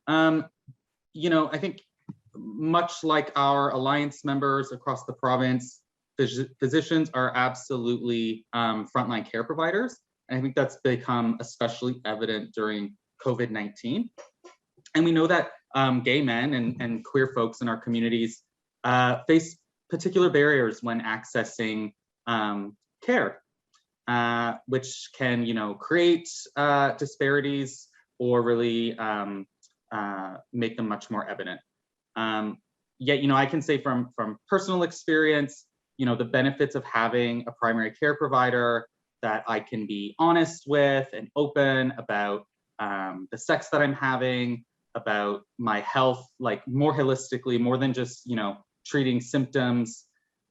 I think much like our alliance members across the province, physicians are absolutely frontline care providers. And I think that's become especially evident during COVID-19. And we know that gay men and queer folks in our communities face particular barriers when accessing care, which can, create disparities or really make them much more evident. Yet, I can say from personal experience, the benefits of having a primary care provider that I can be honest with and open about the sex that I'm having, about my health, like more holistically, more than just, treating symptoms.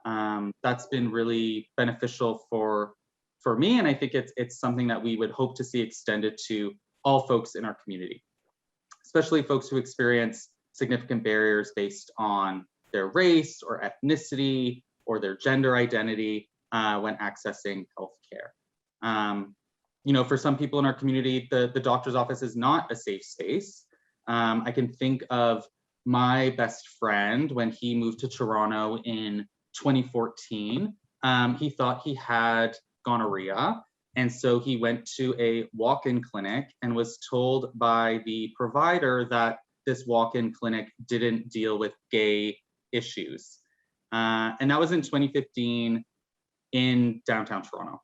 That's been really beneficial for me. And I think it's something that we would hope to see extended to all folks in our community, especially folks who experience significant barriers based on their race or ethnicity or their gender identity when accessing healthcare. For some people in our community, the doctor's office is not a safe space. I can think of my best friend when he moved to Toronto in 2014. He thought he had gonorrhea, and so he went to a walk-in clinic and was told by the provider that this walk-in clinic didn't deal with gay issues. And that was in 2015 in downtown Toronto.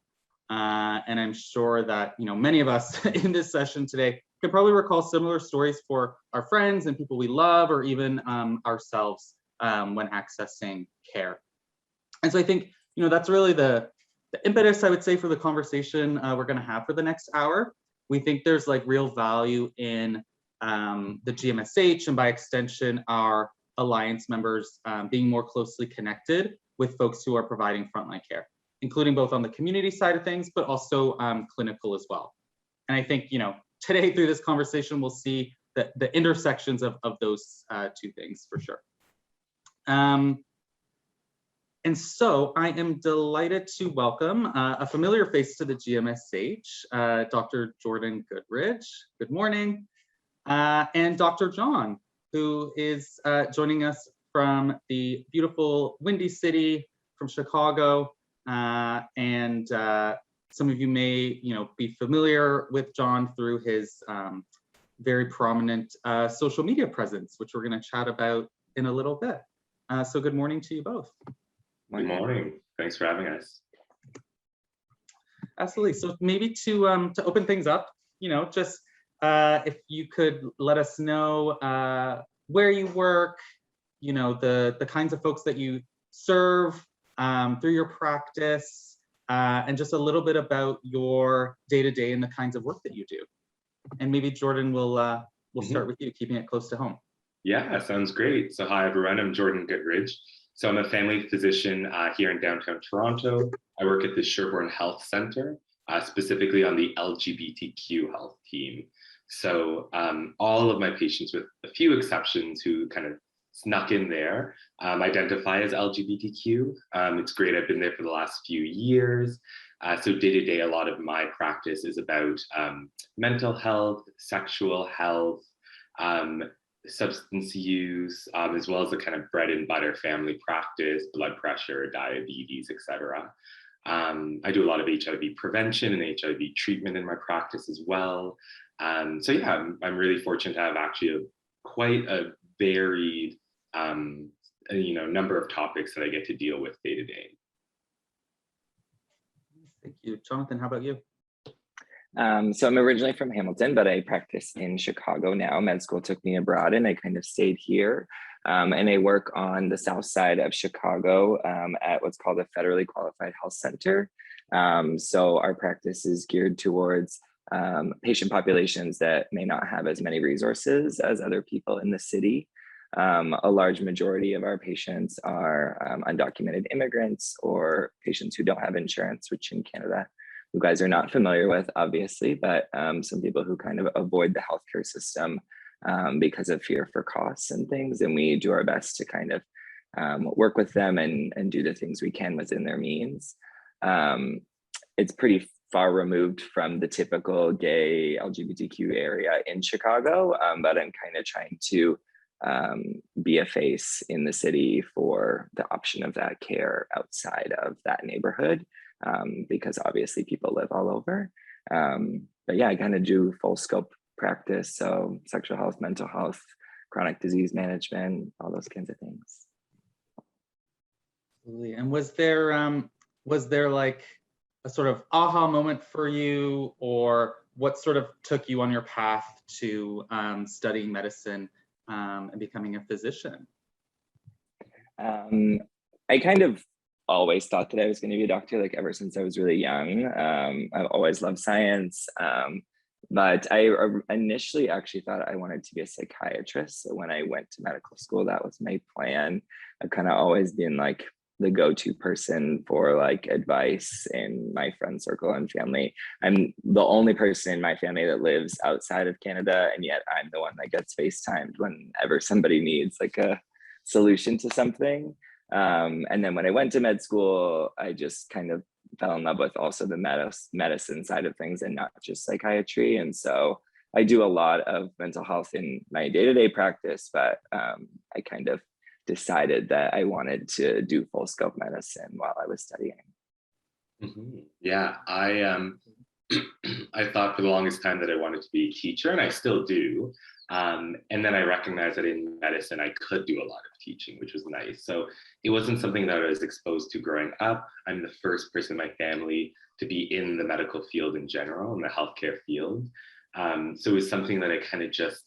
And I'm sure that many of us in this session today can probably recall similar stories for our friends and people we love, or even ourselves when accessing care. And so I think that's really the impetus, I would say, for the conversation we're going to have for the next hour. We think there's real value in the GMSH, and by extension our alliance members being more closely connected with folks who are providing frontline care, including both on the community side of things, but also clinical as well. And I think, today through this conversation, we'll see the intersections of those two things for sure. And so I am delighted to welcome a familiar face to the GMSH, Dr. Jordan Goodridge. Good morning. And Dr. John, who is joining us from the beautiful Windy City, from Chicago. And some of you may, be familiar with John through his very prominent social media presence, which we're going to chat about in a little bit. So good morning to you both. Good morning. Thanks for having us. Absolutely. So maybe to open things up, just if you could let us know where you work, the kinds of folks that you serve through your practice, and just a little bit about your day-to-day and the kinds of work that you do. And maybe Jordan will start with you, keeping it close to home. Yeah, sounds great. So hi everyone, I'm Jordan Goodridge. So I'm a family physician here in downtown Toronto. I work at the Sherbourne Health Centre, specifically on the LGBTQ health team. So all of my patients, with a few exceptions who kind of snuck in there, identify as LGBTQ. It's great, I've been there for the last few years. So day to day, a lot of my practice is about mental health, sexual health, substance use, as well as the kind of bread and butter family practice, blood pressure, diabetes, etc. I do a lot of HIV prevention and HIV treatment in my practice as well. So yeah, I'm really fortunate to have actually quite a varied number of topics that I get to deal with day to day. Thank you. Jonathan, how about you? So I'm originally from Hamilton, but I practice in Chicago now. Med school took me abroad and I kind of stayed here. And I work on the south side of Chicago at what's called a federally qualified health center. So our practice is geared towards patient populations that may not have as many resources as other people in the city. A large majority of our patients are undocumented immigrants or patients who don't have insurance, which in Canada you guys are not familiar with, obviously, but some people who kind of avoid the healthcare system because of fear for costs and things. And we do our best to kind of work with them and do the things we can within their means. It's pretty far removed from the typical gay LGBTQ area in Chicago, but I'm kind of trying to be a face in the city for the option of that care outside of that neighborhood, because obviously people live all over. But yeah, I kind of do full scope practice, so sexual health, mental health, chronic disease management, all those kinds of things. Absolutely. And was there like a sort of aha moment for you, or what sort of took you on your path to studying medicine and becoming a physician? I kind of always thought that I was going to be a doctor, like ever since I was really young. I've always loved science, but I initially actually thought I wanted to be a psychiatrist. So when I went to medical school, that was my plan. I've kind of always been like the go-to person for like advice in my friend circle and family. I'm the only person in my family that lives outside of Canada, and yet I'm the one that gets FaceTimed whenever somebody needs like a solution to something. And then when I went to med school, I just kind of fell in love with also the medicine side of things and not just psychiatry. And so I do a lot of mental health in my day-to-day practice, but I kind of decided that I wanted to do full scope medicine while I was studying. Mm-hmm. Yeah, I thought for the longest time that I wanted to be a teacher, and I still do. And then I recognized that in medicine, I could do a lot of teaching, which was nice. So it wasn't something that I was exposed to growing up. I'm the first person in my family to be in the medical field in general, in the healthcare field. So it was something that I kind of just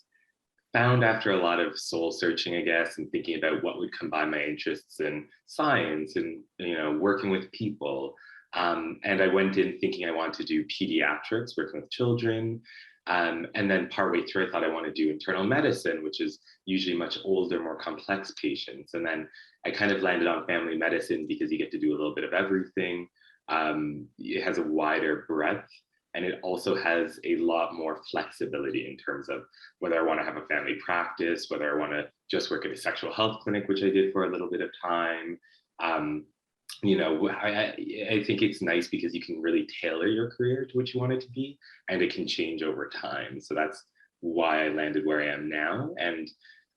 found after a lot of soul searching, I guess, and thinking about what would combine my interests in science and, you know, working with people. And I went in thinking I wanted to do pediatrics, working with children. And then partway through, I thought I want to do internal medicine, which is usually much older, more complex patients. And then I kind of landed on family medicine because you get to do a little bit of everything. It has a wider breadth, and it also has a lot more flexibility in terms of whether I want to have a family practice, whether I want to just work at a sexual health clinic, which I did for a little bit of time. You know, I think it's nice because you can really tailor your career to what you want it to be, and it can change over time. So that's why I landed where I am now. And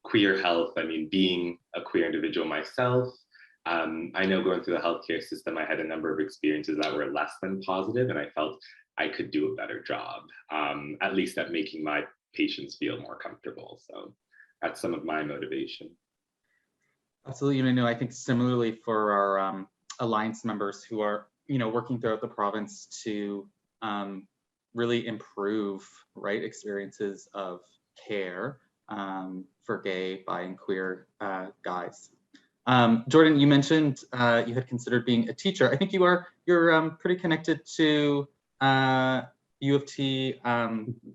queer health, I mean, being a queer individual myself, I know going through the healthcare system, I had a number of experiences that were less than positive, and I felt I could do a better job, at least at making my patients feel more comfortable. So that's some of my motivation. Absolutely. You know, I think similarly for our Alliance members who are, you know, working throughout the province to really improve, right, experiences of care for gay, bi, and queer guys. Jordan, you mentioned you had considered being a teacher. I think you're pretty connected to U of T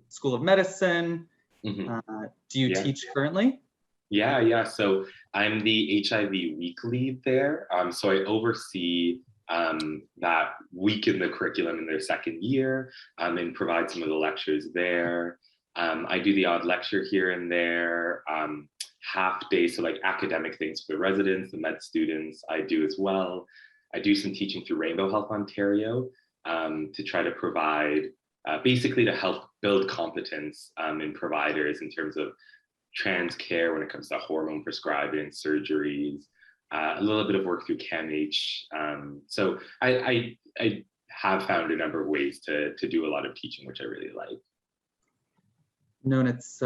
School of Medicine. Mm-hmm. Do you teach currently? Yeah. So I'm the HIV week lead there. So I oversee that week in the curriculum in their second year and provide some of the lectures there. I do the odd lecture here and there, half day, so like academic things for the residents, the med students, I do as well. I do some teaching through Rainbow Health Ontario to try to provide, basically to help build competence in providers in terms of trans care when it comes to hormone prescribing, surgeries, a little bit of work through CAMH. So I have found a number of ways to do a lot of teaching, which I really like. No, and it's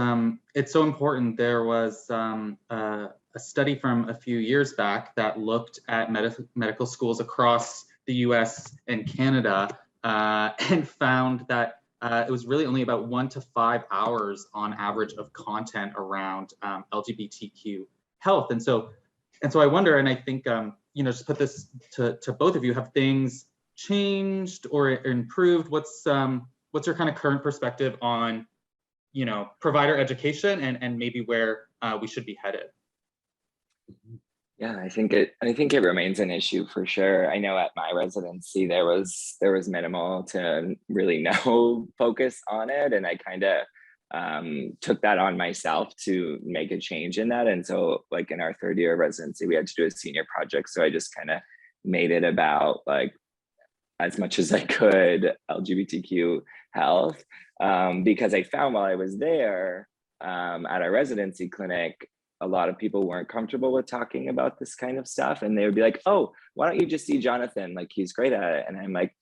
so important. There was a study from a few years back that looked at medical schools across the US and Canada and found that it was really only about 1 to 5 hours on average of content around LGBTQ health. And so I wonder, and I think, you know, just put this to both of you, have things changed or improved? What's your kind of current perspective on, you know, provider education and maybe where we should be headed? Yeah, I think it remains an issue for sure. I know at my residency there was minimal to really no focus on it, and I kind of took that on myself to make a change in that. And so, like in our third year of residency, we had to do a senior project. So I just kind of made it about like as much as I could LGBTQ health, because I found while I was there at our residency clinic, a lot of people weren't comfortable with talking about this kind of stuff, and they would be like, "Oh, why don't you just see Jonathan? Like, he's great at it." And I'm like,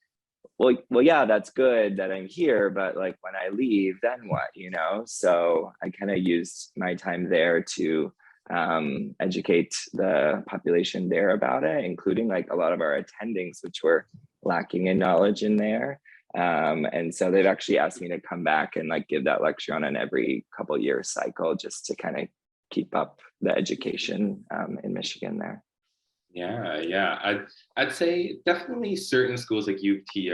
well, yeah, that's good that I'm here, but like when I leave, then what, you know? So I kind of used my time there to educate the population there about it, including like a lot of our attendings, which were lacking in knowledge in there. And so they've actually asked me to come back and like give that lecture on an every couple year cycle, just to kind of keep up the education in Michigan there. Yeah. I'd say definitely certain schools like U of T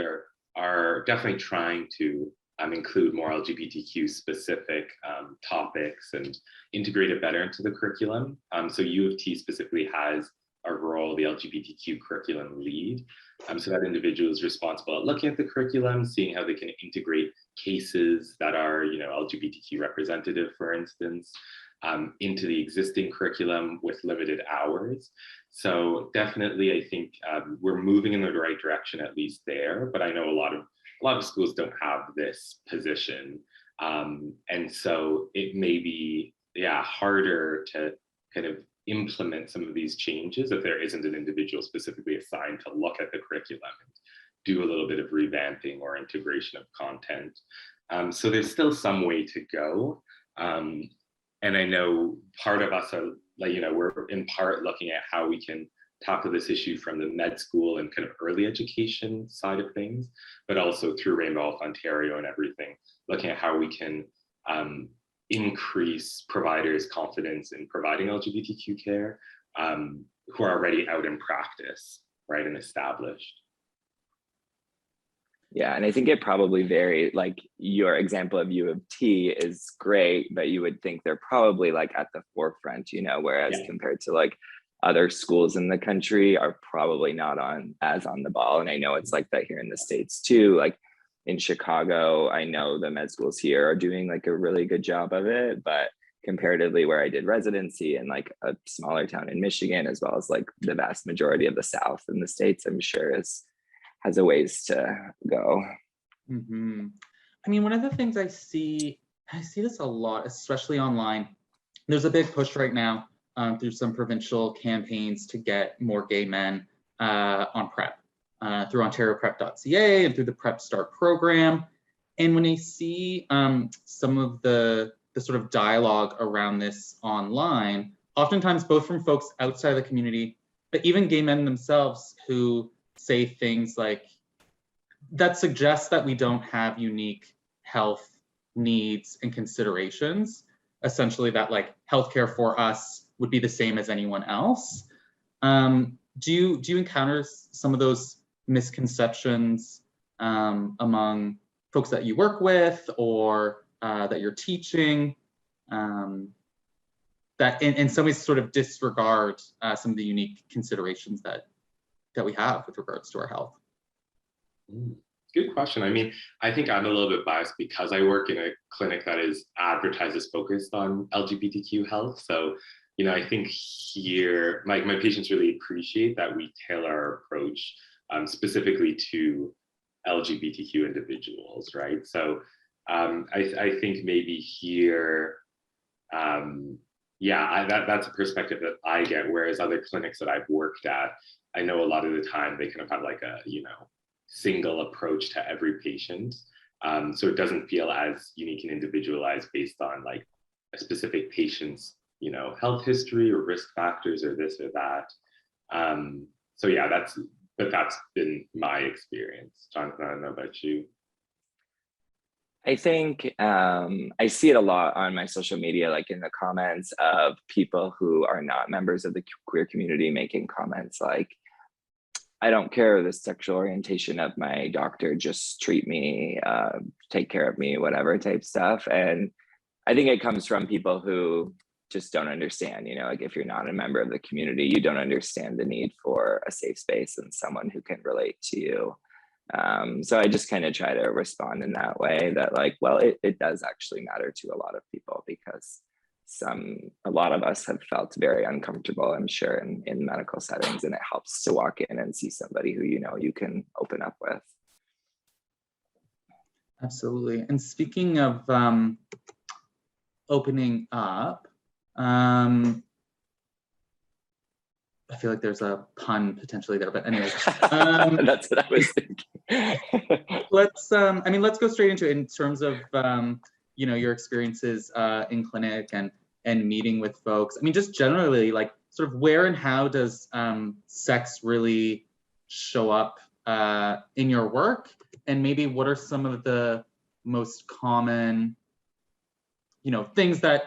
are definitely trying to include more LGBTQ specific topics and integrate it better into the curriculum. So U of T specifically has a role, the LGBTQ curriculum lead. So that individual is responsible at looking at the curriculum, seeing how they can integrate cases that are, LGBTQ representative, for instance, into the existing curriculum with limited hours. So definitely, I think we're moving in the right direction, at least there. But I know a lot of schools don't have this position, and so it may be harder to kind of implement some of these changes if there isn't an individual specifically assigned to look at the curriculum and do a little bit of revamping or integration of content. So there's still some way to go. And I know part of us are we're in part looking at how we can tackle this issue from the med school and kind of early education side of things, but also through Rainbow Health Ontario and everything, looking at how we can increase providers' confidence in providing LGBTQ care who are already out in practice, right, and established. Yeah, and I think it probably varies. Like your example of U of T is great, but you would think they're probably like at the forefront, whereas compared to like other schools in the country are probably not on the ball. And I know it's like that here in the States too. Like in Chicago, I know the med schools here are doing like a really good job of it, but comparatively where I did residency in like a smaller town in Michigan, as well as like the vast majority of the South in the States, I'm sure has a ways to go. Mm-hmm. I mean, one of the things I see this a lot, especially online. There's a big push right now through some provincial campaigns to get more gay men on PrEP through OntarioPrep.ca and through the Prep Start program. And when I see some of the sort of dialogue around this online, oftentimes both from folks outside of the community, but even gay men themselves who say things like that suggest that we don't have unique health needs and considerations, essentially that like healthcare for us would be the same as anyone else. Do you encounter some of those misconceptions among folks that you work with or that you're teaching that in some ways sort of disregard some of the unique considerations that we have with regards to our health? Good question. I mean, I think I'm a little bit biased because I work in a clinic that is advertised as focused on LGBTQ health. So, I think here, my patients really appreciate that we tailor our approach specifically to LGBTQ individuals, right? So I think maybe here, that's a perspective that I get, whereas other clinics that I've worked at, I know a lot of the time they kind of have like a, single approach to every patient. So it doesn't feel as unique and individualized based on like a specific patient's, health history or risk factors or this or that. So yeah, that's been my experience. Jonathan, I don't know about you. I think I see it a lot on my social media, like in the comments of people who are not members of the queer community making comments like, I don't care the sexual orientation of my doctor, just treat me, take care of me, whatever type stuff. And I think it comes from people who just don't understand, like if you're not a member of the community, you don't understand the need for a safe space and someone who can relate to you. So I just kind of try to respond in that way that like, well, it does actually matter to a lot of people because a lot of us have felt very uncomfortable, I'm sure, in medical settings, and it helps to walk in and see somebody who you can open up with. Absolutely. And speaking of opening up, I feel like there's a pun potentially there, but anyways, that's what I was thinking. let's go straight into it in terms of your experiences in clinic and meeting with folks. I mean, just generally, like, sort of where and how does sex really show up in your work, and maybe what are some of the most common things that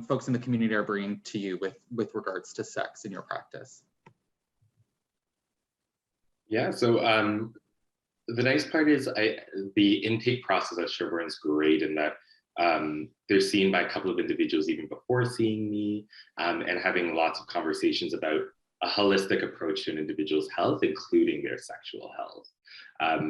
folks in the community are bringing to you with regards to sex in your practice? Yeah, so the nice part is the intake process at Sherbourne is great in that they're seen by a couple of individuals even before seeing me, and having lots of conversations about a holistic approach to an individual's health, including their sexual health.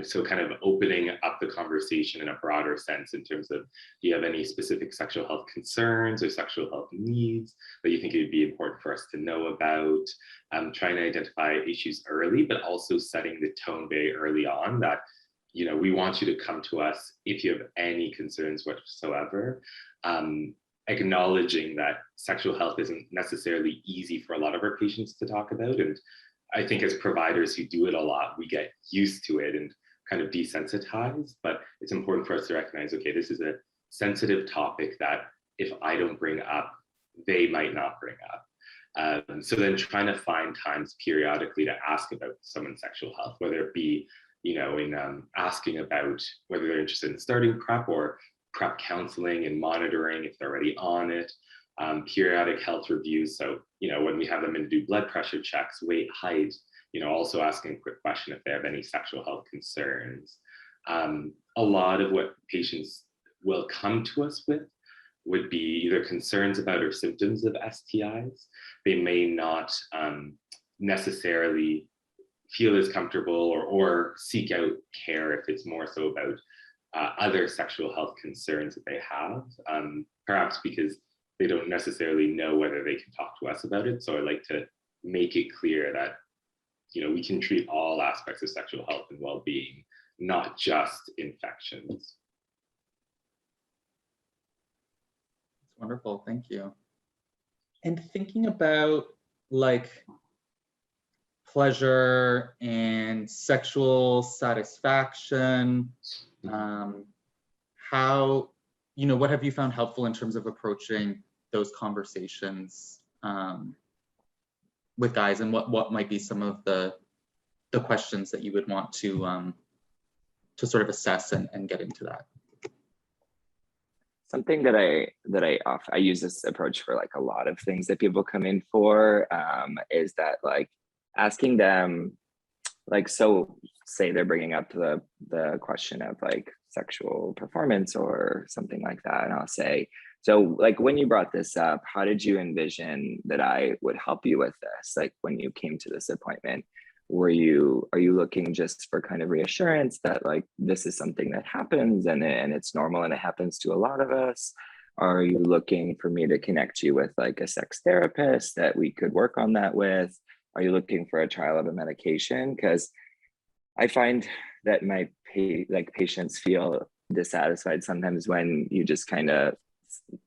So kind of opening up the conversation in a broader sense in terms of, do you have any specific sexual health concerns or sexual health needs that you think it would be important for us to know about? Trying to identify issues early, but also setting the tone very early on that, we want you to come to us if you have any concerns whatsoever. Acknowledging that sexual health isn't necessarily easy for a lot of our patients to talk about. And I think as providers who do it a lot, we get used to it and kind of desensitized, but it's important for us to recognize, okay, this is a sensitive topic that if I don't bring up, they might not bring up. So then trying to find times periodically to ask about someone's sexual health, whether it be, in asking about whether they're interested in starting PrEP or PrEP counseling and monitoring if they're already on it. Periodic health reviews. So, when we have them in to do blood pressure checks, weight, height, also asking a quick question if they have any sexual health concerns. A lot of what patients will come to us with would be either concerns about or symptoms of STIs. They may not necessarily feel as comfortable or seek out care if it's more so about other sexual health concerns that they have, perhaps because they don't necessarily know whether they can talk to us about it. So I like to make it clear that, we can treat all aspects of sexual health and well-being, not just infections. That's wonderful, thank you. And thinking about like pleasure and sexual satisfaction, how, what have you found helpful in terms of approaching those conversations with guys, and what might be some of the questions that you would want to sort of assess and get into that? Something that I use this approach for like a lot of things that people come in for, is that like asking them, like, so say they're bringing up the question of like sexual performance or something like that, and I'll say, so like, when you brought this up, how did you envision that I would help you with this? Like, when you came to this appointment, are you looking just for kind of reassurance that like this is something that happens and it's normal and it happens to a lot of us? Are you looking for me to connect you with like a sex therapist that we could work on that with? Are you looking for a trial of a medication? Because I find that my patients feel dissatisfied sometimes when you just kind of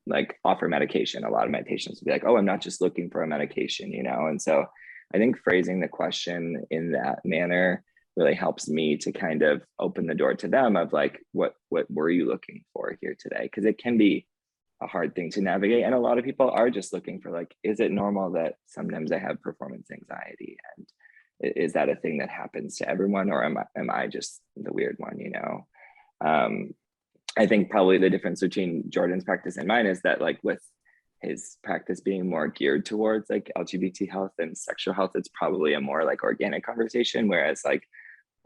like offer medication. A lot of my patients will be like, oh, I'm not just looking for a medication, and so I think phrasing the question in that manner really helps me to kind of open the door to them of like, what were you looking for here today? Because it can be a hard thing to navigate. And a lot of people are just looking for like, is it normal that sometimes I have performance anxiety? And is that a thing that happens to everyone? Or am I just the weird one, I think probably the difference between Jordan's practice and mine is that like with his practice being more geared towards like LGBT health and sexual health, it's probably a more like organic conversation. Whereas like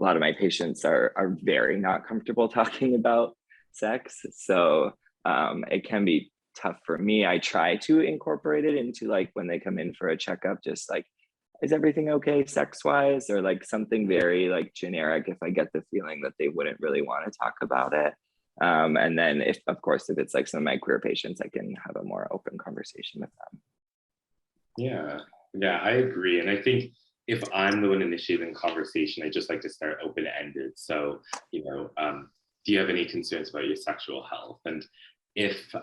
a lot of my patients are very not comfortable talking about sex. So it can be tough for me. I try to incorporate it into like when they come in for a checkup, just like, is everything okay sex wise, or like something very like generic if I get the feeling that they wouldn't really want to talk about it. And then if it's like some of my queer patients, I can have a more open conversation conversation with them. Yeah, I agree. And I think if I'm the one initiating the conversation, I just like to start open-ended. So, do you have any concerns about your sexual health? And if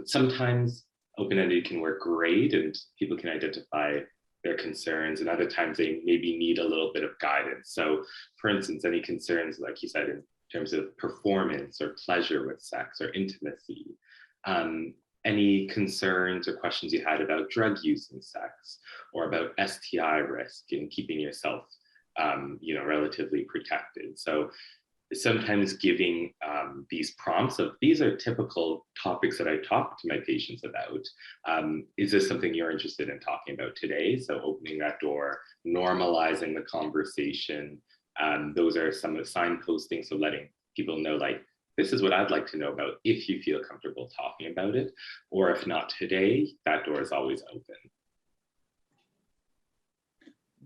sometimes open-ended can work great and people can identify their concerns, and other times they maybe need a little bit of guidance. So for instance, any concerns, like you said, in terms of performance or pleasure with sex or intimacy, any concerns or questions you had about drug use in sex, or about STI risk and keeping yourself, relatively protected. So sometimes giving these prompts of, these are typical topics that I talk to my patients about. Is this something you're interested in talking about today? So opening that door, normalizing the conversation. Those are some of the signposting. So letting people know, like, this is what I'd like to know about if you feel comfortable talking about it. Or if not today, that door is always open.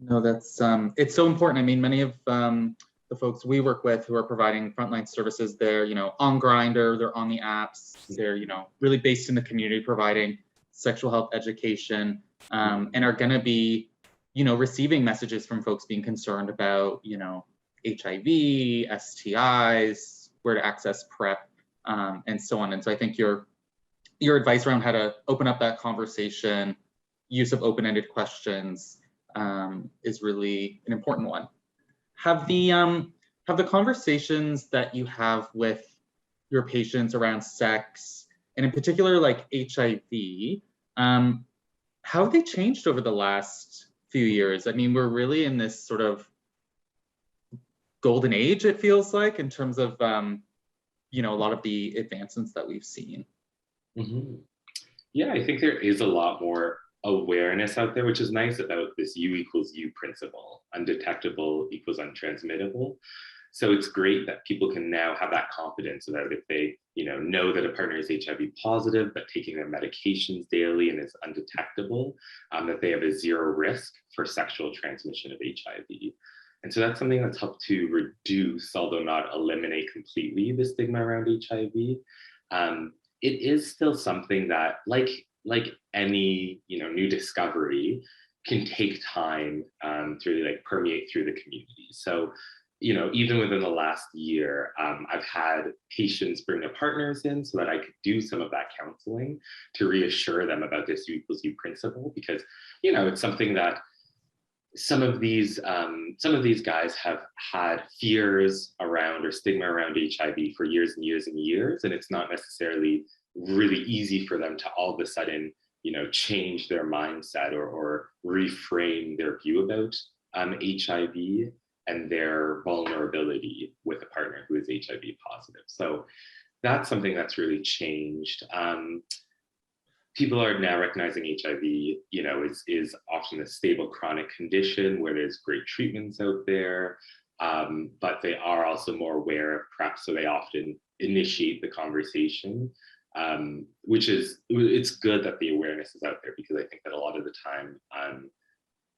No, that's, it's so important. I mean, many of the folks we work with who are providing frontline services, they're, on Grindr, they're on the apps, they're, really based in the community providing sexual health education, and are gonna be, receiving messages from folks being concerned about, HIV, STIs, where to access PrEP, and so on. And so I think your advice around how to open up that conversation, use of open-ended questions, is really an important one. Have the conversations that you have with your patients around sex, and in particular like HIV, how have they changed over the last few years? I mean, we're really in this sort of golden age, it feels like, in terms of a lot of the advancements that we've seen. Mm-hmm. Yeah, I think there is a lot more awareness out there, which is nice about this U equals U principle, undetectable equals untransmittable. So it's great that people can now have that confidence about, if they, know that a partner is HIV positive, but taking their medications daily and is undetectable, that they have a zero risk for sexual transmission of HIV. And so that's something that's helped to reduce, although not eliminate completely, the stigma around HIV. It is still something that, like any new discovery, can take time to really permeate through the community. So even within the last year, I've had patients bring their partners in so that I could do some of that counseling to reassure them about this U equals U principle, because it's something that some of these guys have had fears around, or stigma around HIV for years and years and years, and it's not necessarily really easy for them to all of a sudden change their mindset or reframe their view about HIV and their vulnerability with a partner who is HIV positive. So that's something that's really changed. People are now recognizing HIV, is often a stable chronic condition where there's great treatments out there, but they are also more aware of PrEP, so they often initiate the conversation, it's good that the awareness is out there, because I think that a lot of the time,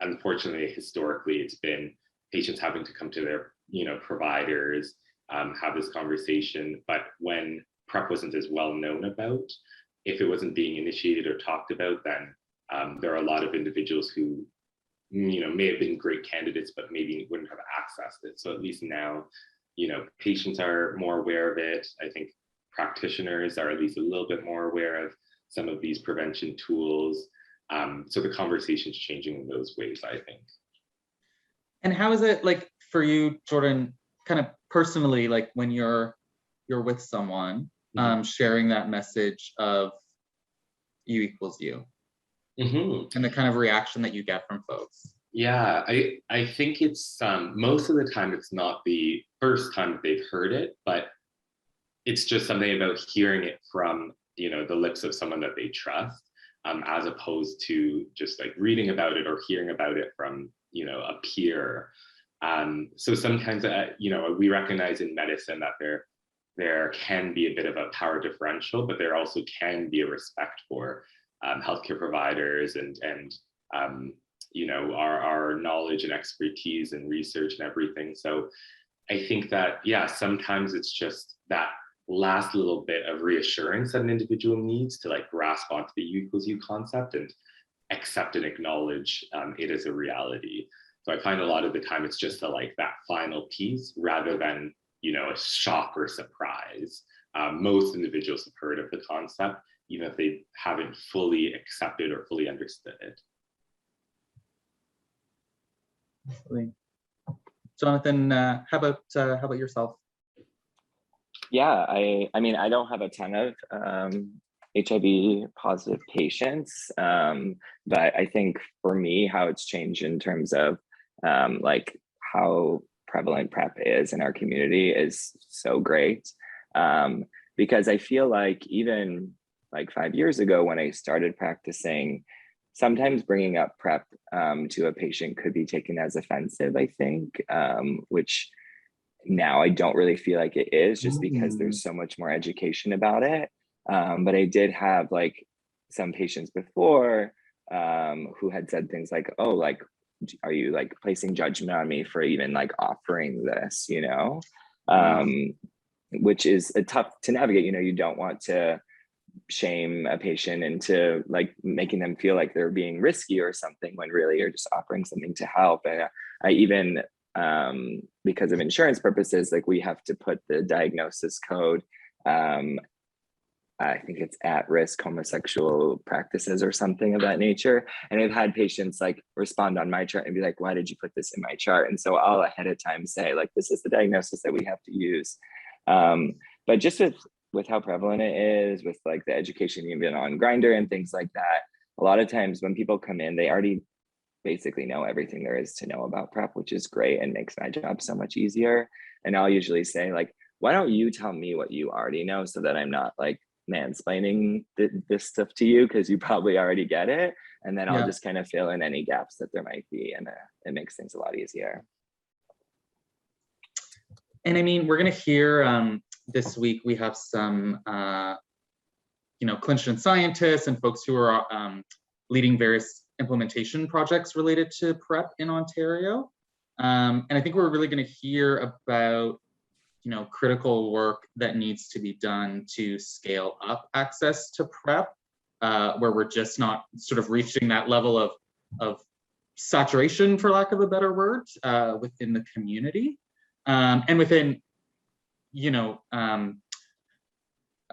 unfortunately, historically, it's been patients having to come to their, providers, have this conversation, but when PrEP wasn't as well known about, if it wasn't being initiated or talked about, then there are a lot of individuals who, may have been great candidates, but maybe wouldn't have accessed it. So at least now, patients are more aware of it. I think practitioners are at least a little bit more aware of some of these prevention tools. So the conversation's changing in those ways, I think. And how is it like for you, Jordan, kind of personally, like when you're with someone, sharing that message of U equals U, and the kind of reaction that you get from folks? Yeah, I think it's most of the time it's not the first time that they've heard it, but it's just something about hearing it from the lips of someone that they trust, as opposed to just reading about it or hearing about it from a peer. So sometimes we recognize in medicine that there can be a bit of a power differential, but there also can be a respect for healthcare providers and our knowledge and expertise and research and everything. So I think that, yeah, sometimes it's just that last little bit of reassurance that an individual needs to like grasp onto the U equals U concept and accept and acknowledge it as a reality. So I find a lot of the time it's just that final piece rather than, a shock or surprise. Most individuals have heard of the concept, even if they haven't fully accepted or fully understood it. Absolutely. Jonathan, how about yourself? Yeah, I mean, I don't have a ton of HIV positive patients, but I think for me, how it's changed in terms of like how prevalent PrEP is in our community is so great. Because I feel like even like 5 years ago when I started practicing, sometimes bringing up PrEP to a patient could be taken as offensive, I think, which now I don't really feel like it is, just because there's so much more education about it. But I did have like some patients before who had said things like, oh, like, are you like placing judgment on me for even like offering this, which is tough to navigate. You don't want to shame a patient into like making them feel like they're being risky or something, when really you're just offering something to help. And I even, because of insurance purposes, like we have to put the diagnosis code, I think it's at-risk homosexual practices or something of that nature. And I've had patients like respond on my chart and be like, why did you put this in my chart? And so I'll ahead of time say like, this is the diagnosis that we have to use. But just with how prevalent it is, with like the education even on Grindr and things like that, a lot of times when people come in, they already basically know everything there is to know about PrEP, which is great and makes my job so much easier. And I'll usually say like, why don't you tell me what you already know, so that I'm not like mansplaining this stuff to you, because you probably already get it. And then I'll just kind of fill in any gaps that there might be, and it makes things a lot easier. And I mean, we're going to hear this week, we have some, clinician scientists and folks who are leading various implementation projects related to PrEP in Ontario. And I think we're really going to hear about, critical work that needs to be done to scale up access to PrEP, where we're just not sort of reaching that level of saturation, for lack of a better word, within the community. And within,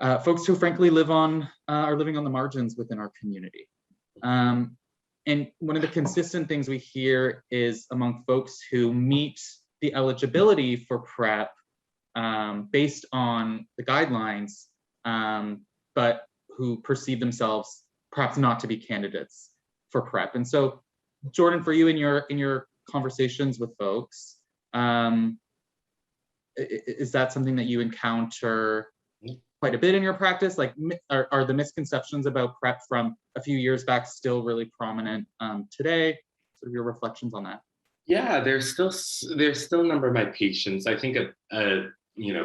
folks who frankly are living on the margins within our community. And one of the consistent things we hear is among folks who meet the eligibility for PrEP based on the guidelines, but who perceive themselves perhaps not to be candidates for PrEP. And so, Jordan, for you in your conversations with folks, is that something that you encounter quite a bit in your practice? Like, are the misconceptions about PrEP from a few years back still really prominent today? Sort of your reflections on that. Yeah, there's still a number of my patients. I think a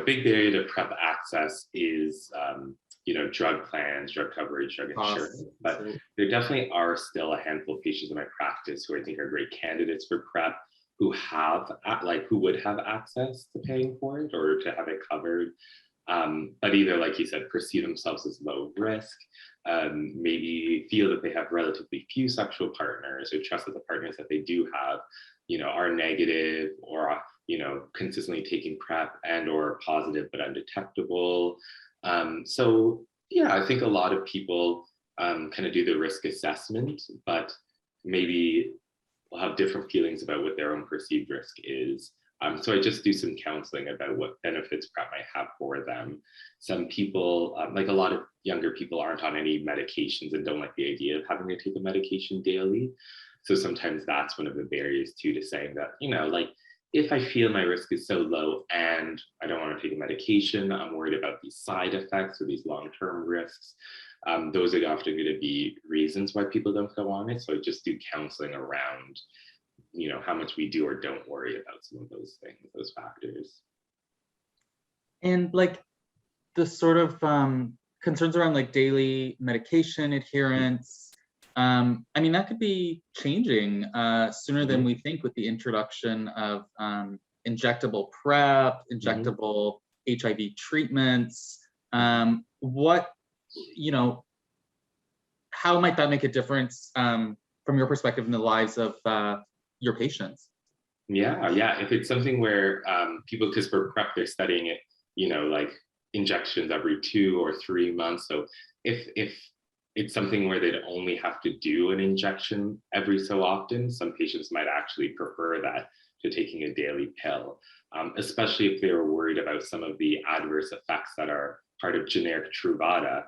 big barrier to PrEP access is drug plans, drug coverage, drug insurance. But there definitely are still a handful of patients in my practice who I think are great candidates for PrEP, who would have access to paying for it or to have it covered. But either, like you said, perceive themselves as low risk, maybe feel that they have relatively few sexual partners, or trust that the partners that they do have, are negative, or, consistently taking PrEP and or positive but undetectable. So yeah, I think a lot of people kind of do the risk assessment, but maybe will have different feelings about what their own perceived risk is. So I just do some counseling about what benefits PrEP might have for them. Some people, like a lot of younger people, aren't on any medications and don't like the idea of having to take a medication daily. So sometimes that's one of the barriers too, to saying that, like, if I feel my risk is so low and I don't want to take a medication, I'm worried about these side effects or these long-term risks. Those are often going to be reasons why people don't go on it. So I just do counseling around, how much we do or don't worry about some of those things, those factors. And like the sort of concerns around like daily medication adherence, I mean, that could be changing sooner than we think with the introduction of injectable PrEP, injectable HIV treatments. What, how might that make a difference from your perspective in the lives of your patients? Yeah. If it's something where people, because for PrEP, they're studying it, like injections every 2 or 3 months. So if it's something where they'd only have to do an injection every so often, some patients might actually prefer that to taking a daily pill, especially if they were worried about some of the adverse effects that are part of generic Truvada.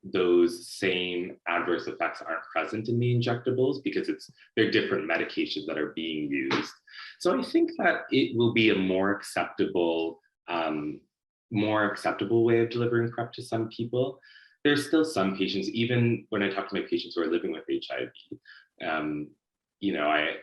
Those same adverse effects aren't present in the injectables because they're different medications that are being used. So I think that it will be a more acceptable way of delivering PrEP to some people. There's still some patients, even when I talk to my patients who are living with HIV, I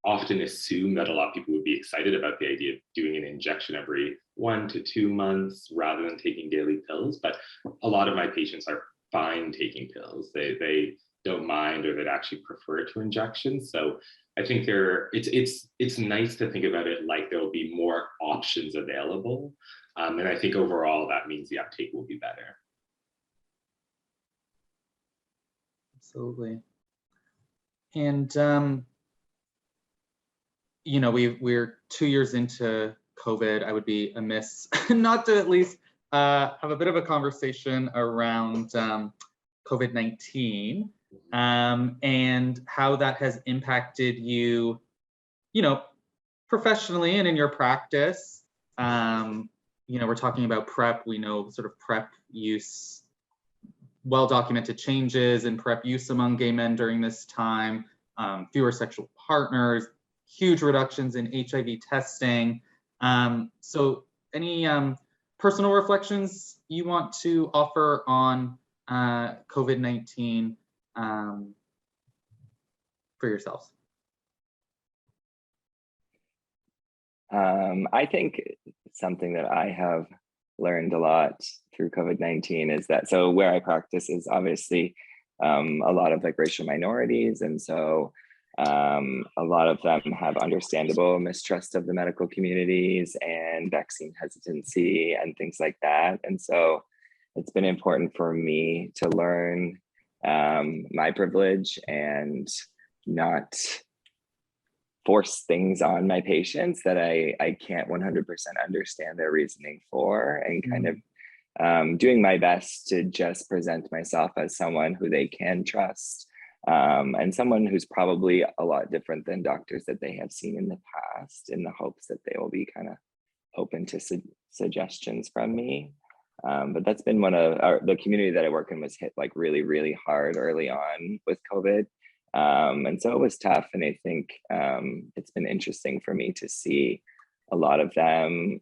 often assume that a lot of people would be excited about the idea of doing an injection every 1 to 2 months rather than taking daily pills. But a lot of my patients are fine taking pills. They don't mind, or they'd actually prefer to injections. So I think it's nice to think about it like there will be more options available. And I think overall that means the uptake will be better. Absolutely. And we're 2 years into COVID. I would be amiss not to at least have a bit of a conversation around COVID-19 and how that has impacted you, professionally and in your practice. We're talking about PrEP. We know sort of PrEP use, well-documented changes in PrEP use among gay men during this time, fewer sexual partners, huge reductions in HIV testing. So any personal reflections you want to offer on COVID-19 for yourselves? I think something that I have learned a lot through COVID-19 is that, so where I practice is obviously a lot of racial minorities. And so a lot of them have understandable mistrust of the medical communities and vaccine hesitancy and things like that. And so it's been important for me to learn my privilege and not force things on my patients that I can't 100% understand their reasoning for, and kind of doing my best to just present myself as someone who they can trust, and someone who's probably a lot different than doctors that they have seen in the past, in the hopes that they will be kind of open to suggestions from me. But that's been one of the community that I work in was hit really, really hard early on with COVID. And so it was tough. And I think it's been interesting for me to see a lot of them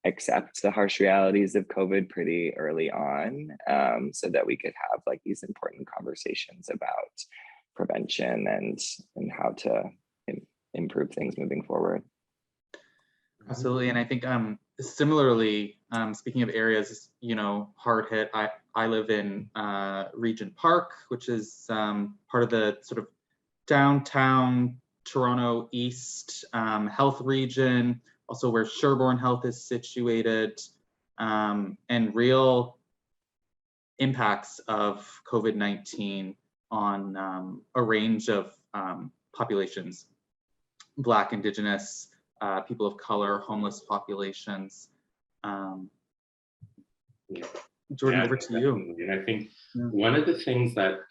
accept the harsh realities of COVID pretty early on, so that we could have these important conversations about prevention and how to improve things moving forward. Absolutely. And I think similarly, speaking of areas, hard hit, I live in Regent Park, which is part of the sort of downtown Toronto East health region, also where Sherbourne Health is situated, and real impacts of COVID-19 on a range of populations, Black, Indigenous, people of color, homeless populations. Jordan, over to you. And I think one of the things that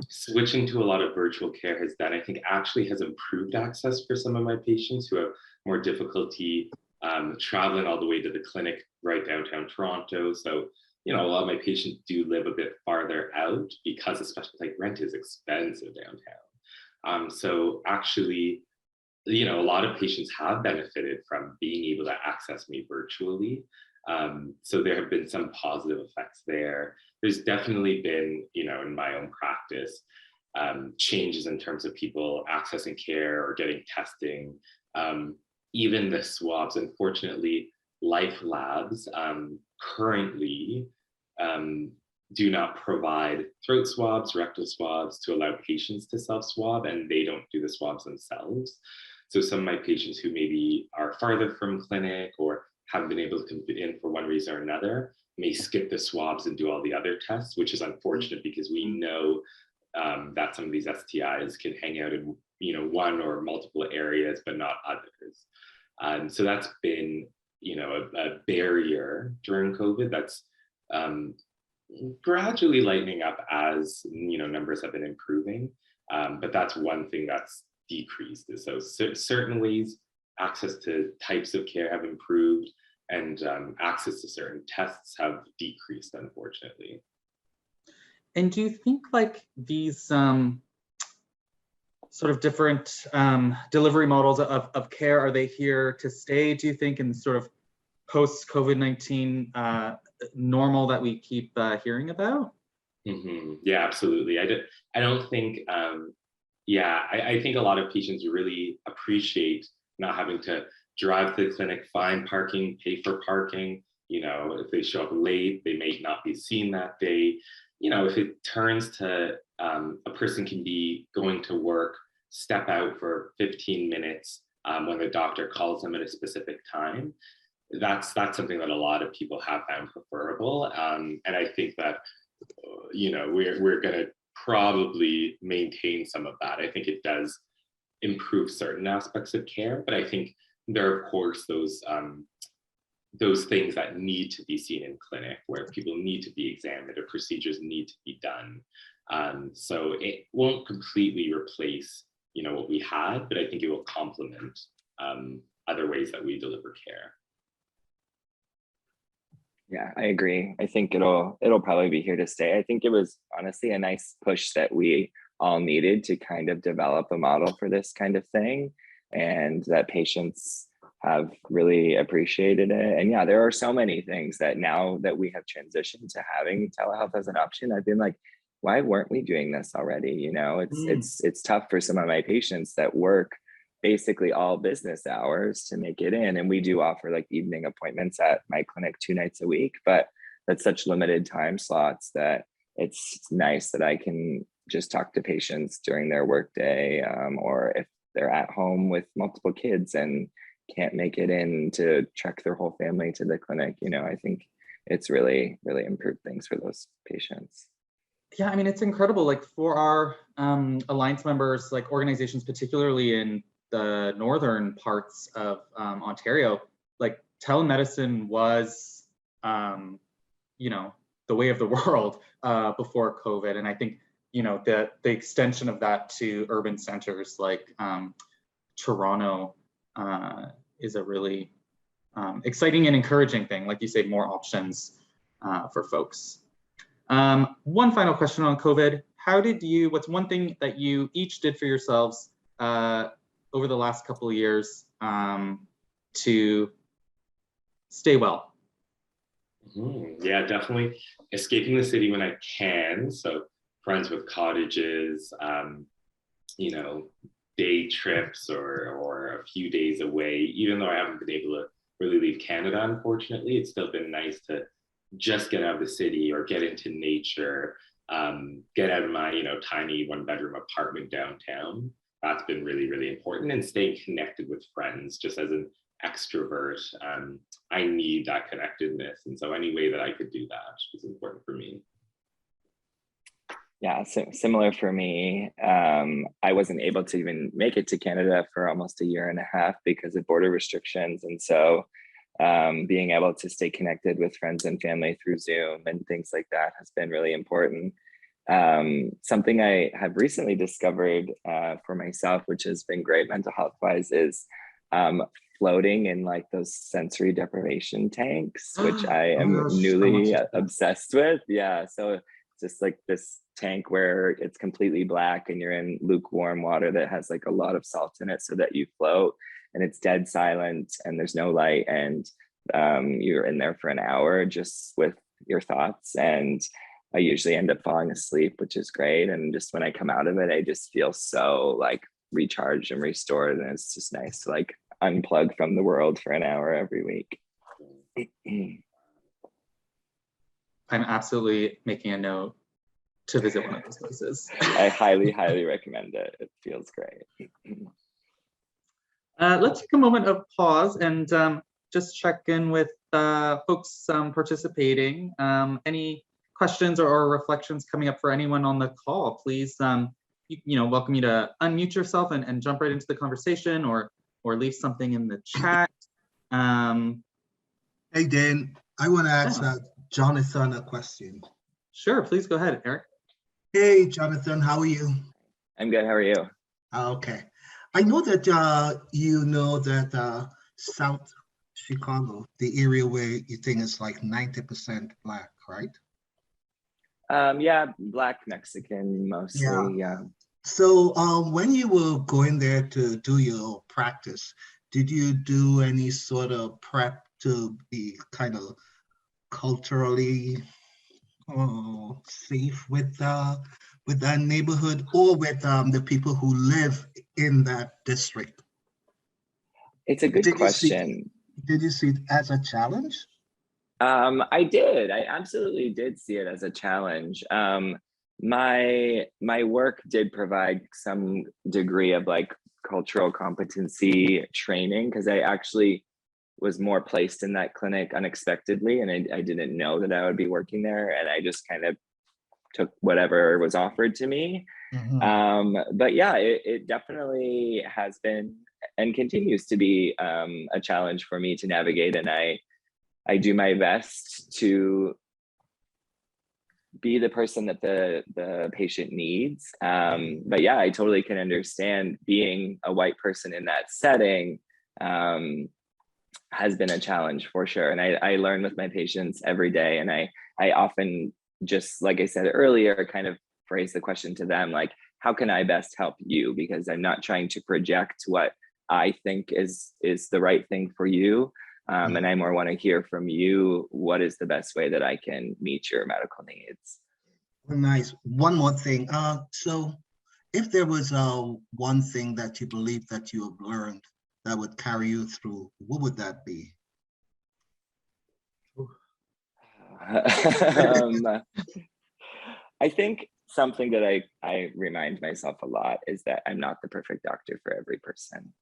switching to a lot of virtual care has done, I think actually has improved access for some of my patients who have more difficulty traveling all the way to the clinic right downtown Toronto. So, a lot of my patients do live a bit farther out because especially rent is expensive downtown. So actually, a lot of patients have benefited from being able to access me virtually. So there have been some positive effects there. There's definitely been, in my own practice, changes in terms of people accessing care or getting testing. Even the swabs, unfortunately, Life Labs currently do not provide throat swabs, rectal swabs to allow patients to self-swab, and they don't do the swabs themselves. So some of my patients who maybe are farther from clinic or haven't been able to come in for one reason or another may skip the swabs and do all the other tests, which is unfortunate because we know that some of these STIs can hang out in one or multiple areas, but not others. So that's been a barrier during COVID that's gradually lightening up as numbers have been improving. But that's one thing that's decreased. So certain ways access to types of care have improved, and access to certain tests have decreased, unfortunately. And do you think like these sort of different delivery models of care, are they here to stay, do you think, in sort of post-COVID-19 normal that we keep hearing about? Mm-hmm. Yeah, absolutely. I don't think, I think a lot of patients really appreciate not having to drive to the clinic, find parking, pay for parking. If they show up late, they may not be seen that day. If it turns to a person can be going to work, step out for 15 minutes when the doctor calls them at a specific time, that's something that a lot of people have found preferable. And I think that, we're going to probably maintain some of that. I think it does improve certain aspects of care, but I think there are, of course, those things that need to be seen in clinic, where people need to be examined or procedures need to be done. So it won't completely replace, what we had, but I think it will complement other ways that we deliver care. Yeah, I agree. I think it'll probably be here to stay. I think it was honestly a nice push that we all needed to kind of develop a model for this kind of thing, and that patients have really appreciated it. And yeah, there are so many things that now that we have transitioned to having telehealth as an option, I've been like, why weren't we doing this already? It's tough for some of my patients that work basically all business hours to make it in. And we do offer like evening appointments at my clinic 2 nights a week, but that's such limited time slots that it's nice that I can just talk to patients during their workday, or if they're at home with multiple kids and can't make it in to trek their whole family to the clinic. I think it's really, really improved things for those patients. Yeah, I mean, it's incredible. Like for our Alliance members, like organizations, particularly in the northern parts of Ontario, like telemedicine was, the way of the world before COVID. And I think, the extension of that to urban centers like Toronto is a really exciting and encouraging thing. Like you say, more options for folks. One final question on COVID. What's one thing that you each did for yourselves over the last couple of years to stay well? Yeah, definitely escaping the city when I can. So friends with cottages, day trips or a few days away. Even though I haven't been able to really leave Canada, unfortunately, it's still been nice to just get out of the city or get into nature, get out of my, tiny 1-bedroom apartment downtown. That's been really, really important, and staying connected with friends. Just as an extrovert, I need that connectedness. And so any way that I could do that was important for me. Yeah, similar for me. I wasn't able to even make it to Canada for almost 1.5 years because of border restrictions. And so being able to stay connected with friends and family through Zoom and things like that has been really important. Something I have recently discovered for myself, which has been great mental health wise, is floating in like those sensory deprivation tanks, which I am newly obsessed with. Yeah, so just like this tank where it's completely black and you're in lukewarm water that has like a lot of salt in it so that you float, and it's dead silent and there's no light, and you're in there for an hour just with your thoughts. And I usually end up falling asleep, which is great. And just when I come out of it, I just feel so like recharged and restored. And it's just nice to like unplug from the world for an hour every week. I'm absolutely making a note to visit one of those places. I highly, highly recommend it. It feels great. Let's take a moment of pause and just check in with folks participating. Any questions or reflections coming up for anyone on the call, please, welcome you to unmute yourself and jump right into the conversation, or leave something in the chat. Hey, Dan, I want to ask Yeah. Jonathan a question. Sure, please go ahead, Eric. Hey, Jonathan, how are you? I'm good. How are you? Okay. I know that you know that South Chicago, the area where you think is like 90% Black, right? Yeah, Black Mexican mostly. Yeah. So when you were going there to do your practice, did you do any sort of prep to be kind of culturally safe with that neighborhood, or with the people who live in that district? It's a good question. Did you see it as a challenge? I did. I absolutely did see it as a challenge. My work did provide some degree of like cultural competency training, because I actually was more placed in that clinic unexpectedly, and I didn't know that I would be working there, and I just kind of took whatever was offered to me. But yeah, it definitely has been and continues to be a challenge for me to navigate, and I do my best to be the person that the patient needs. But yeah, I totally can understand being a white person in that setting has been a challenge for sure. And I learn with my patients every day. And I often, just like I said earlier, kind of phrase the question to them, like, how can I best help you? Because I'm not trying to project what I think is the right thing for you. And I more want to hear from you, what is the best way that I can meet your medical needs? Nice. One more thing. So if there was one thing that you believe that you have learned that would carry you through, what would that be? I think something that I remind myself a lot is that I'm not the perfect doctor for every person,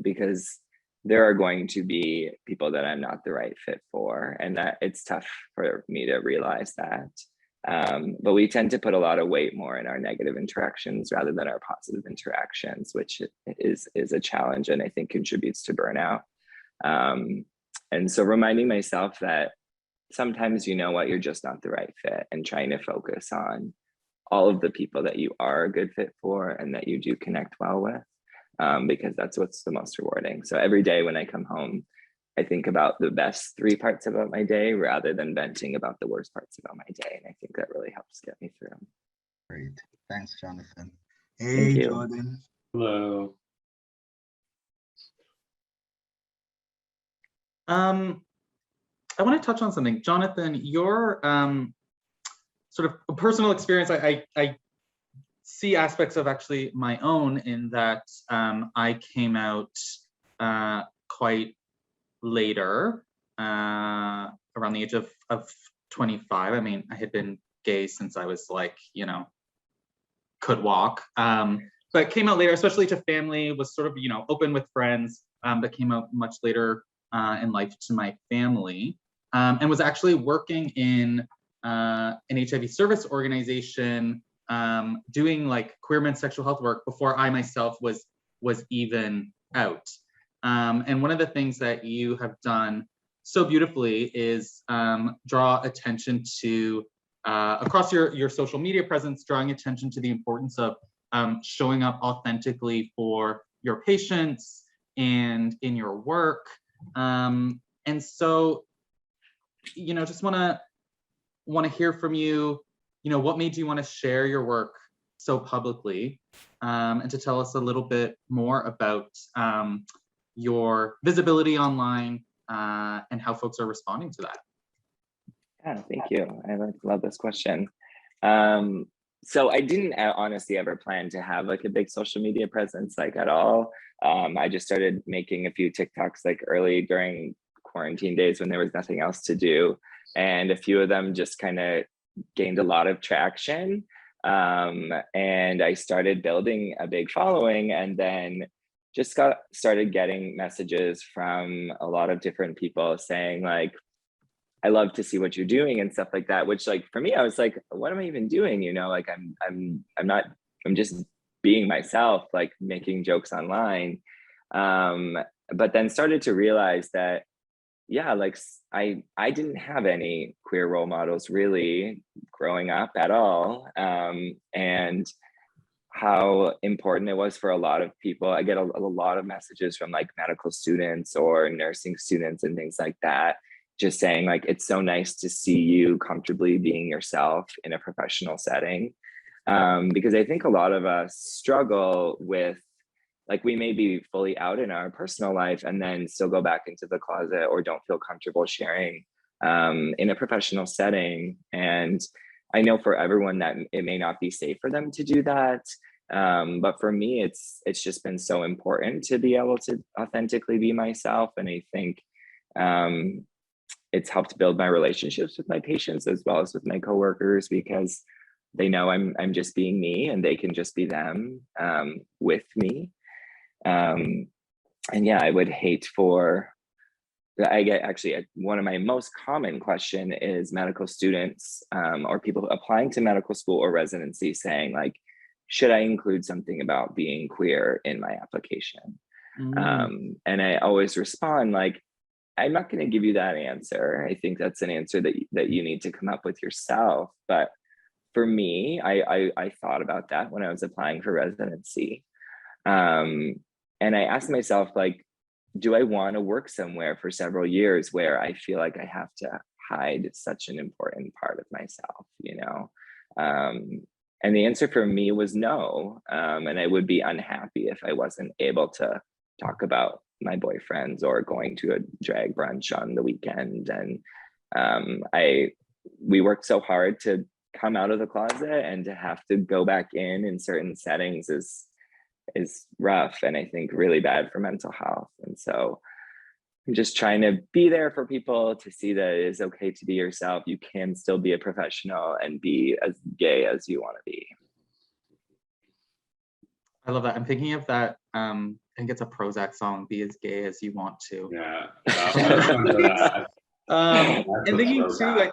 because there are going to be people that I'm not the right fit for, and that it's tough for me to realize that. But we tend to put a lot of weight more in our negative interactions rather than our positive interactions, which is a challenge, and I think contributes to burnout. And so reminding myself that sometimes, you know what, you're just not the right fit, and trying to focus on all of the people that you are a good fit for and that you do connect well with, because that's what's the most rewarding. So every day when I come home, I think about the best 3 parts about my day rather than venting about the worst parts about my day. And I think that really helps get me through. Great. Thanks, Jonathan. Hey, Thank you. Jordan. Hello. I want to touch on something. Jonathan, your sort of personal experience, I see aspects of actually my own in that I came out quite later, around the age of 25. I mean, I had been gay since I was like, could walk, but came out later, especially to family, was sort of, open with friends, but came out much later in life to my family, and was actually working in an HIV service organization, doing like queer men's sexual health work before I myself was even out. And one of the things that you have done so beautifully is draw attention to, across your social media presence, drawing attention to the importance of showing up authentically for your patients and in your work. And so, just want to hear from you, what made you want to share your work so publicly, and to tell us a little bit more about your visibility online, and how folks are responding to that. Yeah, thank you. I love this question. So I didn't honestly ever plan to have like a big social media presence, like at all. I just started making a few TikToks like early during quarantine days when there was nothing else to do. And a few of them just kind of gained a lot of traction. And I started building a big following, and then started getting messages from a lot of different people saying like, I love to see what you're doing and stuff like that, which like for me, I was like, what am I even doing? You know, like I'm just being myself, like making jokes online. But then started to realize that, yeah, like I didn't have any queer role models really growing up at all. And how important it was for a lot of people. I get a lot of messages from like medical students or nursing students and things like that, just saying like, it's so nice to see you comfortably being yourself in a professional setting. Because I think a lot of us struggle with, like, we may be fully out in our personal life and then still go back into the closet or don't feel comfortable sharing in a professional setting. And I know for everyone that it may not be safe for them to do that. But for me, it's just been so important to be able to authentically be myself. And I think it's helped build my relationships with my patients as well as with my coworkers, because they know I'm just being me and they can just be them with me. And yeah, I would hate for, I get actually one of my most common question is medical students or people applying to medical school or residency saying like, should I include something about being queer in my application? And I always respond like, I'm not going to give you that answer. I think that's an answer that you need to come up with yourself. But for me, I thought about that when I was applying for residency. And I asked myself, like, do I want to work somewhere for several years where I feel like I have to hide such an important part of myself, you know? And the answer for me was no. And I would be unhappy if I wasn't able to talk about my boyfriends or going to a drag brunch on the weekend. And we worked so hard to come out of the closet, and to have to go back in certain settings is rough, and I think really bad for mental health. And so I'm just trying to be there for people to see that it is okay to be yourself. You can still be a professional and be as gay as you want to be. I love that. I'm thinking of that, I think it's a Prozac song, "Be as gay as you want to." Yeah. And thinking too, like,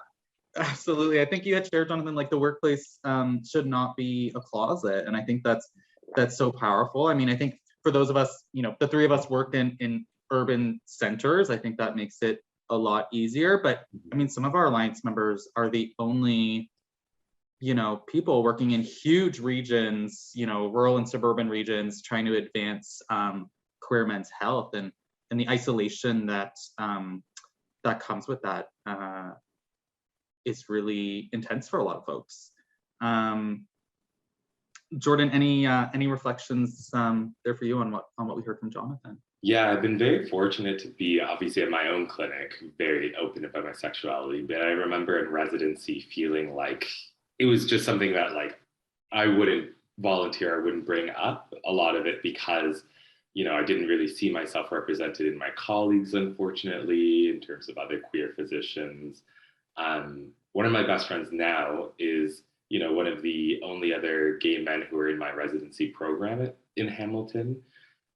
absolutely. I think you had shared, Jonathan, like the workplace should not be a closet. And I think that's so powerful. I mean, I think for those of us, you know, the three of us work in urban centers, I think that makes it a lot easier. But I mean, some of our alliance members are the only, you know, people working in huge regions, you know, rural and suburban regions, trying to advance queer men's health, and the isolation that that comes with that is really intense for a lot of folks. Jordan, any reflections there for you on what we heard from Jonathan? Yeah, I've been very fortunate to be obviously at my own clinic, very open about my sexuality. But I remember in residency feeling like it was just something that like I wouldn't volunteer, I wouldn't bring up a lot of it because, you know, I didn't really see myself represented in my colleagues, unfortunately, in terms of other queer physicians. One of my best friends now is, you know, one of the only other gay men who are in my residency program in Hamilton.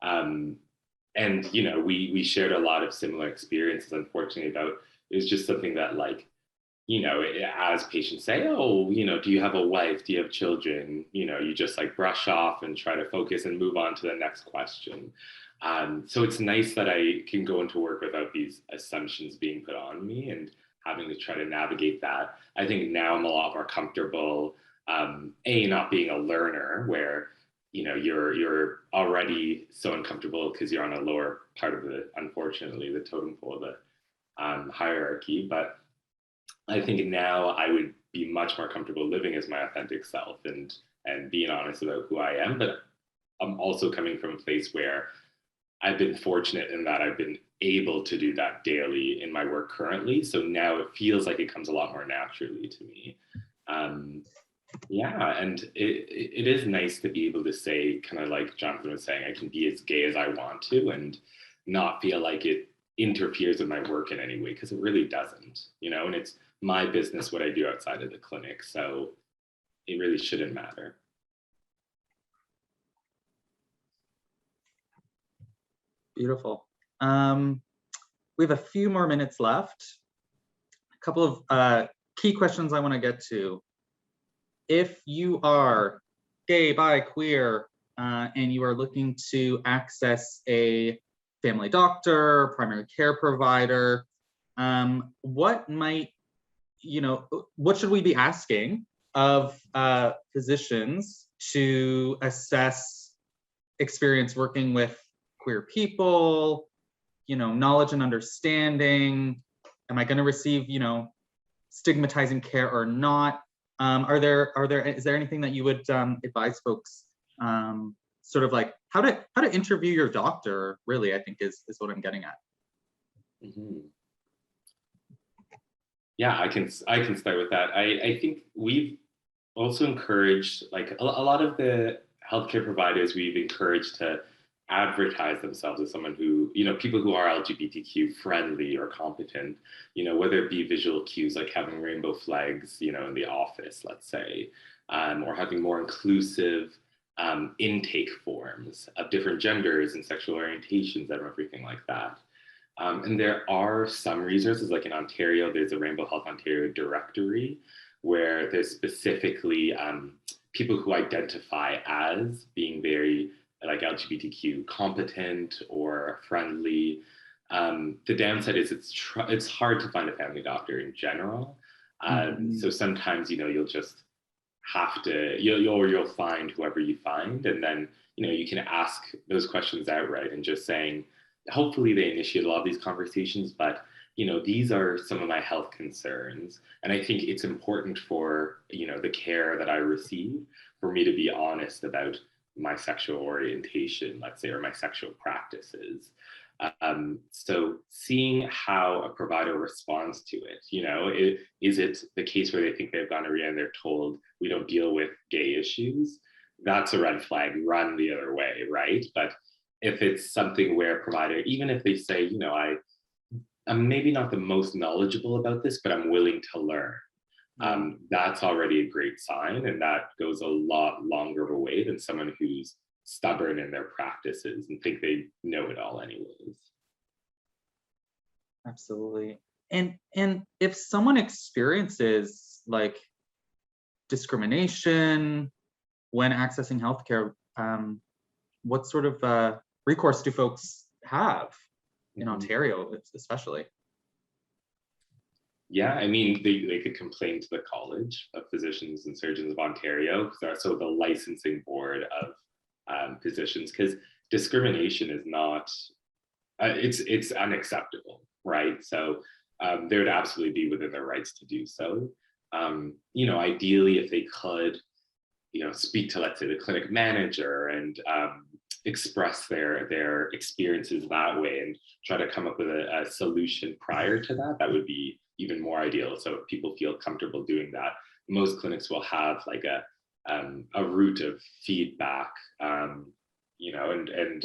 And, you know, we shared a lot of similar experiences, unfortunately, about it was just something that, like, you know, as patients say, oh, you know, do you have a wife? Do you have children? You know, you just like brush off and try to focus and move on to the next question. So it's nice that I can go into work without these assumptions being put on me and having to try to navigate that. I think now I'm a lot more comfortable, not being a learner where, you know, you're already so uncomfortable because you're on a lower part of unfortunately, the totem pole of the hierarchy. But I think now I would be much more comfortable living as my authentic self and being honest about who I am. But I'm also coming from a place where I've been fortunate in that I've been able to do that daily in my work currently. So now it feels like it comes a lot more naturally to me. Yeah, and it is nice to be able to say, kind of like Jonathan was saying, I can be as gay as I want to and not feel like it interferes with my work in any way, because it really doesn't, you know, and it's my business what I do outside of the clinic. So it really shouldn't matter. Beautiful. We have a few more minutes left. A couple of key questions I want to get to. If you are gay, bi, queer, and you are looking to access a family doctor, primary care provider, what might, what should we be asking of physicians to assess experience working with queer people, knowledge and understanding? Am I going to receive, stigmatizing care or not? Is there anything that you would advise folks, sort of like how to interview your doctor, really, I think is what I'm getting at. Mm-hmm. Yeah, I can start with that. I think we've also encouraged, like a lot of the healthcare providers, we've encouraged to advertise themselves as someone who, people who are LGBTQ friendly or competent, whether it be visual cues like having rainbow flags, in the office, let's say, or having more inclusive intake forms of different genders and sexual orientations and everything like that. And there are some resources, like in Ontario, there's a Rainbow Health Ontario directory where there's specifically people who identify as being very like LGBTQ competent or friendly. The downside is it's hard to find a family doctor in general. So sometimes, you'll just have to, you'll find whoever you find, and then, you can ask those questions outright and just saying, hopefully they initiate a lot of these conversations, but these are some of my health concerns. And I think it's important for, the care that I receive, for me to be honest about my sexual orientation, let's say, or my sexual practices. So seeing how a provider responds to it, is it the case where they think they have gonorrhea and they're told we don't deal with gay issues? That's a red flag, run the other way, right? But if it's something where a provider, even if they say, I'm maybe not the most knowledgeable about this, but I'm willing to learn, that's already a great sign. And that goes a lot longer of a way than someone who's stubborn in their practices and think they know it all anyways. Absolutely. And if someone experiences like discrimination when accessing healthcare, what sort of recourse do folks have in Ontario, especially? Yeah, I mean, they could complain to the College of Physicians and Surgeons of Ontario, so the licensing board of physicians, because discrimination is not, it's unacceptable, right? So they would absolutely be within their rights to do so. Ideally, if they could, speak to, let's say, the clinic manager and express their experiences that way and try to come up with a solution prior to that, that would be even more ideal. So if people feel comfortable doing that, most clinics will have like a route of feedback, and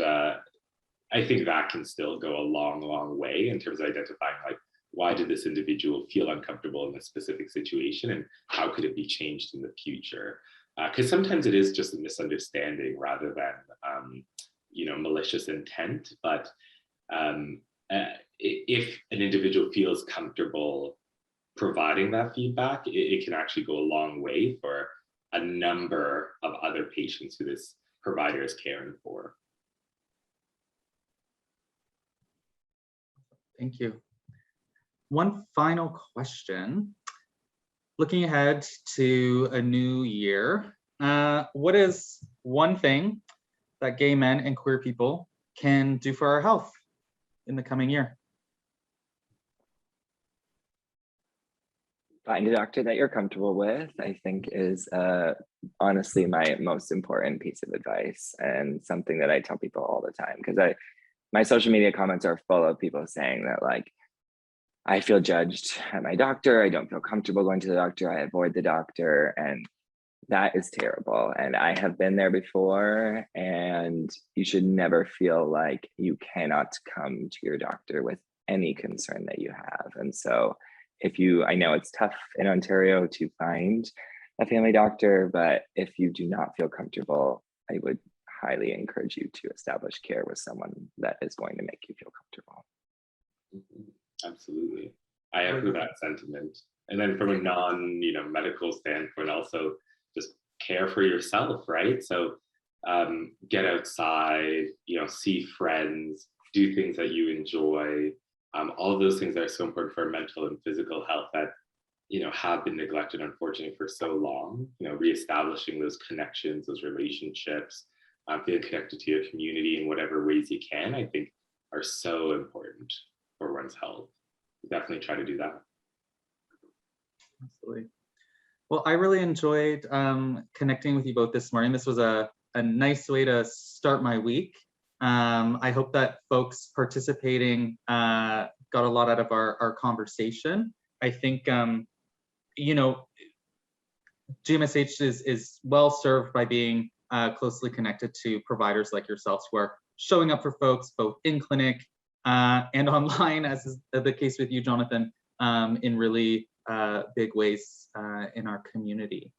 I think that can still go a long way in terms of identifying, like, why did this individual feel uncomfortable in this specific situation and how could it be changed in the future? Because sometimes it is just a misunderstanding rather than, malicious intent. But if an individual feels comfortable providing that feedback, it can actually go a long way for a number of other patients who this provider is caring for. Thank you. One final question. Looking ahead to a new year, what is one thing that gay men and queer people can do for our health in the coming year? Find a doctor that you're comfortable with, I think, is honestly my most important piece of advice, and something that I tell people all the time, because my social media comments are full of people saying that, like, I feel judged at my doctor, I don't feel comfortable going to the doctor, I avoid the doctor, and that is terrible. And I have been there before, and you should never feel like you cannot come to your doctor with any concern that you have. And so I know it's tough in Ontario to find a family doctor, but if you do not feel comfortable, I would highly encourage you to establish care with someone that is going to make you feel comfortable. Absolutely. I echo that sentiment. And then from a medical standpoint, also just care for yourself, right? So get outside, see friends, do things that you enjoy. All of those things are so important for mental and physical health that, have been neglected, unfortunately, for so long. Reestablishing those connections, those relationships, feeling connected to your community in whatever ways you can, I think are so important for one's health. Definitely try to do that. Absolutely. Well, I really enjoyed connecting with you both this morning. This was a nice way to start my week. I hope that folks participating got a lot out of our conversation. I think, GMSH is well served by being closely connected to providers like yourselves who are showing up for folks both in clinic and online, as is the case with you, Jonathan, in really big ways in our community.